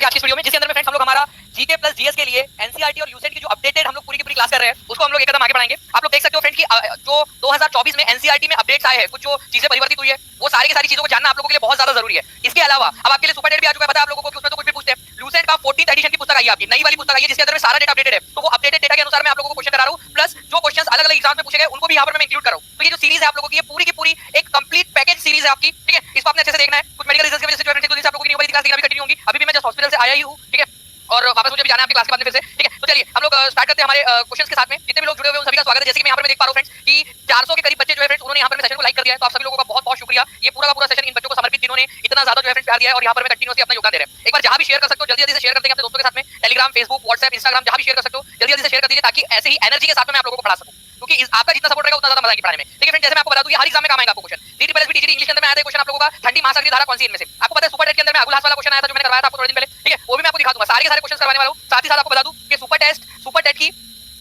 आज की वीडियो में, जिसके अंदर में फ्रेंड्स हम लोग हमारा जीके प्लस जीएस के लिए एनसीईआरटी और यूसेट की जो अपडेटेड हम लोग पूरी की पूरी क्लास कर रहे हैं उसको हम लोग एक कदम आगे बढ़ाएंगे। आप लोग देख सकते हो फ्रेंड कि जो 2024 में एनसीईआरटी में अपडेट्स आए हैं, कुछ जो चीजें परिवर्तित हुई है, वो सारी की सारी चीजों को जानना आप लोगों के लिए बहुत ज्यादा जरूरी है। इसके अलावा अब आपके लिए सुपर डेट भी आ चुका है, पता है आप लोगों को कि उसमें तो कुछ भी पूछते हैं। लूसेंट का 14th एडिशन की पुस्तक आई है, आपकी नई वाली पुस्तक आई है, जिसके अंदर में सारा डेटा अपडेटेड है। तो वो अपडेटेड डेटा के अनुसार मैं आप लोगों को क्वेश्चन करा रहा हूं, प्लस जो क्वेश्चंस अलग अलग एग्जाम में पूछे गए उनको भी यहां पर मैं इंक्लूड कर रहा हूं। तो ये जो सीरीज है आप लोगों की, ये पूरी की पूरी एक कंप्लीट पैकेज सीरीज है आपकी, ठीक है। इसको आपने अच्छे से देखना है। कुछ मेडिकल रीजंस की वजह से जो है आप लोगों की न्यू वाली क्लास भी कंटिन्यू होगी। अभी भी मैं जस्ट हॉस्पिटल से आया ही हूं, ठीक है, और वापस मुझे भी जाना है आपकी क्लास के बाद में फिर से, ठीक है। तो चलिए हम लोग स्टार्ट करते हैं हमारे क्वेश्चंस के साथ में। जितने भी लोग जुड़े हुए हैं उन सभी का स्वागत है। जैसे कि मैं यहाँ पर देख पा रहा हूँ फ्रेंड्स कि 400 के करीब बच्चे जो है फ्रेंड्स उन्होंने यहाँ पर सेशन को लाइक कर दिया है, तो आप सभी लोगों का बहुत बहुत शुक्रिया। ये पूरा का पूरा सेशन इन बच्चों को समर्पित, जिन्होंने इतना ज्यादा जो है फ्रेंड्स प्यार दिया है और यहाँ पर मैं कंटिन्यूअसली अपना योगदान दे रहे हैं। एक बार जहाँ भी शेयर कर सकते हो जल्दी जल्दी से शेयर कर देंगे अपने दोस्तों के साथ में, टेलीग्राम, फेसबुक, व्हाट्सएप, इंस्टाग्राम, जहाँ भी शेयर कर सकते हो जल्दी जल्दी से शेयर कर दीजिए, ताकि ऐसे ही एनर्जी के साथ में मैं आप लोगों को पढ़ा सकूं, क्योंकि आपका जितना सपोर्ट रहेगा उतना ज्यादा मजा आएगी पढ़ाने में। ठीक है फ्रेंड, जैसे मैं आपको बता दूं ये हर एग्जाम में काम आएगा आपको क्वेश्चन। डीटीपीएसबी टीजीटी इंग्लिश के अंदर में आया था क्वेश्चन आप लोगों का, ठंडी महासागरीय धारा कौन सी इनमें से। आपको पता है सुपर टेट के अंदर में अगुलास वाला क्वेश्चन आया था जो मैंने करवाया था आपको थोड़े दिन पहले, ठीक है, वो भी मैं आपको दिखा दूंगा। सारे के सारे क्वेश्चन करवाने वाला हूं। साथ ही साथ आपको बता दूं कि सुपर टेट की,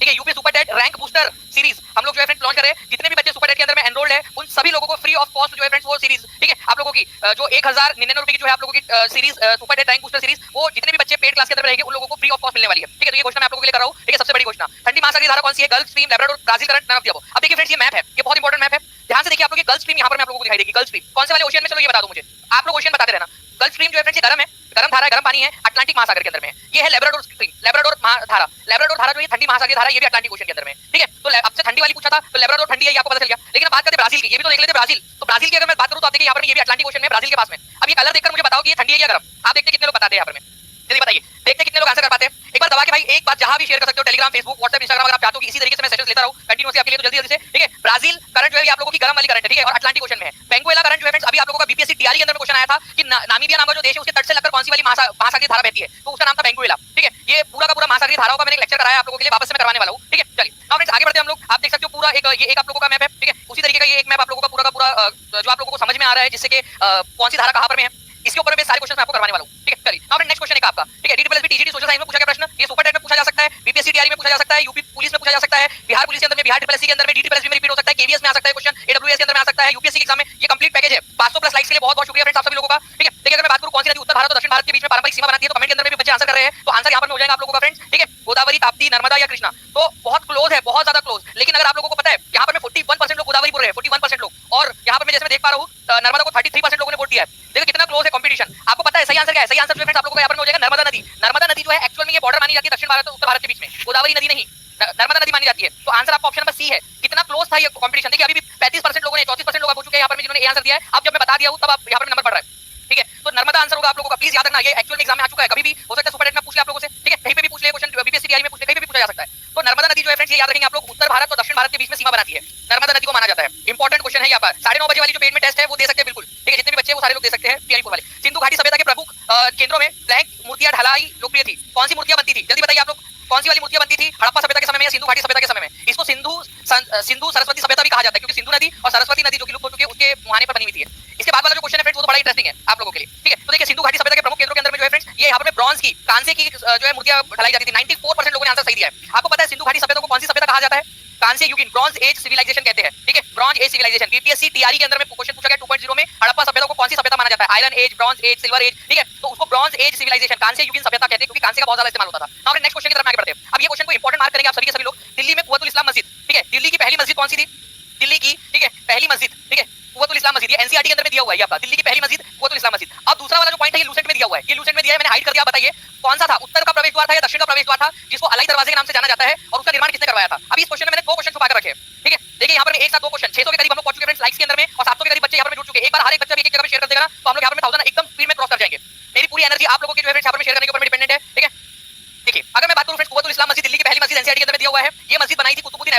ठीक है, UP super TET rank booster series हम लोग जो है फ्रेंड्स लॉन्च कर रहे हैं। जितने भी बच्चे सुपर टेट के अंदर में एनरोल्ड है उन सभी लोगों को फ्री ऑफ कॉस्ट जो है फ्रेंड्स वो सीरीज, ठीक है, आप लोगों की जो 1099 रुपए की जो है आप लोगों की series super TET rank booster series, वो जितने भी बच्चे पेड क्लास के अंदर रहेंगे उन लोगों को फ्री ऑफ कॉस्ट मिलने वाली है, ठीक है। तो ये घोषणा मैं आप लोगों के लिए कर रहा हूं, ठीक है। सबसे बड़ी घोषणा, ठंडी महासागरीय धारा कौन सी है, Gulf Stream, Labrador, Brazil current, none of the above. अब देखिए फ्रेंड्स ये मैप है, ये बहुत इंपॉर्टेंट मैप है, ध्यान से देखिए आप लोग। ये गल्फ स्ट्रीम यहाँ पर मैं आप लोगों को दिखाई देगी। गल्फ स्ट्रीम कौन से वाले ओशियन में, चलो ये बता दो मुझे, आप लोग ओशियन बताते रहना। गल्फ स्ट्रीम जो है फ्रेंड्स ये गर्म है, गर्म धारा है, गर्म पानी है, अटलांटिक महासागर के अंदर में है। ये है लैब्राडोर स्ट्रीम, लैब्राडोर धारा जो है ठंडी महासागरीय धारा, ये भी अटलांटिक ओशन के अंदर में है, ठीक है। तो आपसे ठंडी वाली पूछा था तो लैब्राडोर ठंडी है, ये आपको पता चल गया। लेकिन बात करते ब्राजील की, ये भी तो देख लेते ब्राजील। तो ब्राजील की अगर मैं बात करूं तो आप देखिए यहाँ पर ये भी अटलांटिक ओशन में, ब्राजील के पास में। अब ये कलर देखकर मुझे बताओ कि ये ठंडी है या गर्म। आप देखते कितने लोग बताते हैं यहाँ पर, में जल्दी बताइए, देखते कितने लोग आंसर कर पाते हैं। एक बार दबा के भाई एक बात जहां भी शेयर कर सकते हो, टेलीग्राम, फेसबुक, व्हाट्सएप, इंस्टाग्राम, अगर आप चाहते हो कि इसी तरीके से मैं सेशंस लेता रहूं कंटिन्यूअसली आपके लिए, तो जल्दी जल्दी से, ठीक है। ब्राजील करंट जो है आप लोगों की गर्म वाली करंट है, ठीक है, और अटलांटिक ओशन में है। बेंगुएला करंट जो है फ्रेंड्स अभी आप लोगों का बीपीएससी टीआरई के अंदर में क्वेश्चन आया था कि नामीबिया नाम का जो देश है उसके तट से लगकर कौन सी वाली महासागरीय धारा बहती है, तो उसका नाम था बेंगुएला, ठीक है। ये पूरा का पूरा महासागरीय धाराओं का मैंने लेक्चर कराया आप लोगों के लिए, वापस से मैं करवाने वाला हूं, ठीक है। चलिए नाउ फ्रेंड्स आगे बढ़ते हैं हम लोग। आप देख सकते हो पूरा एक ये एक आप लोगों का मैप है, ठीक है। उसी तरीके का ये एक मैप आप लोगों का पूरा जो आप लोगों को समझ में आ रहा है, जिससे कि कौन सी धारा कहां पर में है, इसके ऊपर मैं सारे क्वेश्चन आपको करवाने वाला हूं, ठीक है। चलिए नाउ फ्रेंड्स नेक्स्ट क्वेश्चन है आपका, ठीक है। डीटीपीएसबी टीजीटी सोशल साइंस में पूछा गया प्रश्न, ये सुपर टेट में पूछा जा सकता है, बीपीएससी टीआरई में पूछा जा सकता है, यूपी पुलिस में पूछा जा सकता है, बिहार पुलिस के अंदर में, बिहार ट्रिपल एससी के अंदर में, डीटीपीएसबी में रिपीट हो सकता है, केवीएस में आ सकता है क्वेश्चन, एडब्ल्यूएस के अंदर में आ सकता है, यूपीएससी के एग्जाम में। ये कंप्लीट पैकेज है। 500 प्लस लाइक्स के लिए बहुत बहुत शुक्रिया फ्रेंड्स आप सभी लोगों का, ठीक है। देखिए अगर मैं बात करूं कौन सी नदी उत्तर भारत और दक्षिण भारत के बीच में पारंपरिक सीमा बनाती है, तो कमेंट के अंदर में भी बच्चे आंसर कर रहे हैं, तो आंसर यहां पर हो जाएगा आप लोगों का फ्रेंड्स, ठीक है। गोदावरी, ताप्ती, नर्मदा या कृष्णा, तो बहुत क्लोज है, बहुत ज्यादा क्लोज। लेकिन अगर आप लोगों को पता है यहां पर में 41% लोग गोदावरी बोल रहे हैं, 41% लोग, और यहां पर मैं जैसे मैं देख पा रहा हूं नर्मदा को 33% लोगों ने वोट दिया है। देखिए कितना क्लोज है कंपटीशन। आपको पता है सही आंसर क्या है? सही आंसर जो फ्रेंड्स आप लोगों का यहां पर हो जाएगा नर्मदा नदी। नर्मदा नदी जो है एक्चुअल में ये बॉर्डर मानी जाती है दक्षिण भारत और उत्तर भारत के बीच में, गोदावरी नदी नहीं, नर्मदा नदी मानी जाती है। तो आंसर आपका ऑप्शन नंबर सी है। कितना क्लोज था ये कंपटीशन, देखिए अभी भी 35% लोगों ने, 34% लोग हो चुके हैं यहाँ पर जिन्होंने ये आंसर दिया है। अब जब मैं बता दिया हूं तब आप यहाँ पर नंबर बढ़ रहा है, ठीक है। तो नर्मदा आंसर होगा आप लोगों का, प्लीज याद रखना। ये एक्चुअल में एग्जाम में आ चुका है, कभी भी हो सकता है सुपर टेट में पूछ ले आप लोगों से, ठीक है, कहीं पे भी पूछ ले क्वेश्चन, बीपीएससी टीआरई में पूछ ले, कहीं पे भी पूछा जा सकता है। तो नर्मदा नदी जो है फ्रेंड्स ये याद रखेंगे आप लोग, उत्तर भारत और दक्षिण भारत के बीच में सीमा बनाती है, नर्मदा नदी को माना जाता है। इंपॉर्टेंट क्वेश्चन है यहाँ पर। 9:30 बजे वाली जो पेड में टेस्ट है वो दे सकते हैं बिल्कुल, ठीक है। जितने भी बच्चे वो सारे लोग दे सकते हैं टीआरई वाले। सिंधु घाटी सभ्यता के प्रमुख केंद्रों में ब्लैंक मूर्तियां ढलाई लोकप्रिय थी। कौन सी मूर्तियां बनती थी, जल्दी बताइए आप लोग, कौन सी वाली मूर्तियां बनती थी हड़प्पा सभ्यता के समय में या सिंधु घाटी सभ्यता के समय में? इसको सिंधु सरस्वती सभ्यता भी कहा जाता है, क्योंकि सिंधु नदी और सरस्वती नदी जो कि लुप्त हो चुकी है उसके मुहाने पर बनी हुई थी। इसके बाद वाला जो क्वेश्चन है फ्रेंड्स वो तो बड़ा इंटरेस्टिंग है आप लोगों के लिए, ठीक है। तो देखिए सिंधु घाटी सभ्यता के प्रमुख केंद्रों के अंदर में जो है फ्रेंड्स ये यहाँ पर ब्रॉन्ज की, कांसे की जो है मूर्तियां ढलाई जाती थी। 94% लोगों ने आंसर सही दिया है। आपको पता है सिंधु घाटी सभ्यता को कौन सी सभ्यता कहा जाता है? कांस्य युगीन, ब्रॉन्ज एज सिविलाइजेशन कहते हैं, ठीक है, bronze age civilisation. BPSC TRE के अंदर में क्वेश्चन पूछा गया 2.0 में, हड़प्पा सभ्यता को कौन सी सभ्यता माना जाता है? Iron age, bronze age, silver age, ठीक है। तो उसको ब्रॉन्ज एज सिविलाइजेशन, कांस्य युगीन सभ्यता कहते हैं, क्योंकि कांस्य का बहुत ज्यादा इस्तेमाल होता था। अब नेक्स्ट क्वेश्चन की तरफ आगे बढ़ते हैं। अब ये क्वेश्चन को इंपॉर्टेंट मार्क करेंगे आप सभी के सभी लोग। दिल्ली में कुव्वतुल इस्लाम मस्जिद, ठीक है, दिल्ली की पहली मस्जिद कौन सी थी? दिल्ली की, ठीक है, पहली मस्जिद, ठीक है, कुव्वतुल इस्लाम मस्जिद। ये एनसीईआरटी के अंदर में दिया हुआ है आपका, दिल्ली की पहली मस्जिद कुव्वतुल इस्लाम मस्जिद। अब दूसरा वाला जो पॉइंट है ये लूसेंट में दिया हुआ है, ये लूसेंट में दिया है, मैंने हाइड कर दिया। बताइए कौन सा था, उत्तर का प्रवेश द्वार था या दक्षिण का प्रवेश द्वार था, जिसको अलाई दरवाजे के नाम से जाना जाता है, और उसका निर्माण किसने करवाया था? अभी इस क्वेश्चन में मैंने दो क्वेश्चन छुपा कर रखे हैं, ठीक है। देखिए यहाँ पर एक साथ दो क्वेश्चन, 600 के करीब हम लोग पहुंच चुके फ्रेंड्स लाइक्स के अंदर में, और 700 के करीब बच्चे यहाँ पर जुड़ चुके हैं। एक बार हर एक बच्चा भी एक जगह पे शेयर कर देगा ना, तो हम लोग यहाँ पर 1000 एकदम स्पीड में क्रॉस कर जाएंगे। मेरी पूरी एनर्जी आप लोगों की जो है फ्रेंड्स यहाँ पर शेयर करने के ऊपर डिपेंडेंट है, ठीक है। देखिए अगर मैं बात करूं फ्रेंड्स कुव्वतुल इस्लाम मस्जिद दिल्ली की पहली मस्जिद एनसीईआरटी के अंदर में दिया हुआ है। ये मस्जिद बनाई थी कुतुबुद्दीन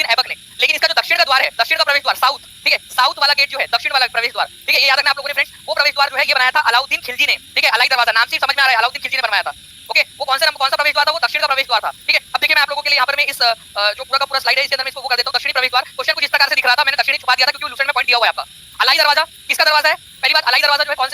ऐबक ने, लेकिन इसका जो दक्षिण का द्वार है, दक्षिण का प्रवेश द्वार साउथ, ठीक है, साउथ वाला गेट जो है, दक्षिण वाला प्रवेश द्वार, ठीक है, ये याद रखना आप लोगों ने फ्रेंड्स। वो प्रवेश द्वार जो है ये बनाया था अलाउद्दीन खिलजी ने, ठीक है, अलाई दरवाजा नाम से समझ में आ रहा है, अलाउद्दीन खिलजी ने बनवाया था, ओके। वो कौन सा प्रवेश द्वार था? वो दक्षिण का प्रवेश द्वार था, ठीक है। अब देखिए मैं आप लोगों के लिए यहाँ पर मैं इस जो पूरा का पूरा स्लाइड है इसके अंदर में इसको कर देता हूँ, दक्षिणी प्रवेश द्वार। क्वेश्चन कुछ इस प्रकार से दिख रहा था, मैंने दक्षिणी छुपा दिया था क्योंकि लूसेंट में पॉइंट दिया हुआ है आपका। अलाई दरवाजा किसका दरवाजा है? पहली बात अलाई दरवाजा जो है कौन